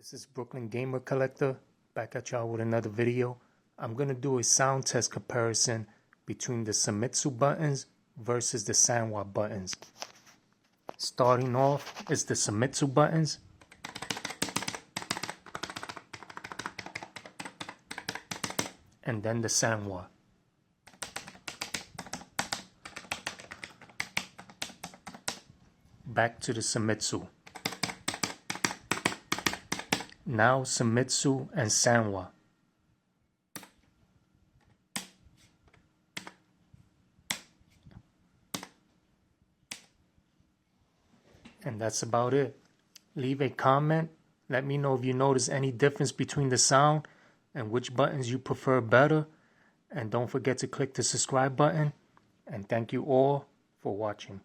This is Brooklyn Gamer Collector back at y'all with another video. I'm going to do a sound test comparison between the seimitsu buttons versus the Sanwa buttons. Starting off is the seimitsu buttons. And then the Sanwa. Back to the seimitsu. Now seimitsu and Sanwa. And that's about it. Leave a comment. Let me know if you notice any difference between the sound and which buttons you prefer better. And don't forget to click the subscribe button. And thank you all for watching.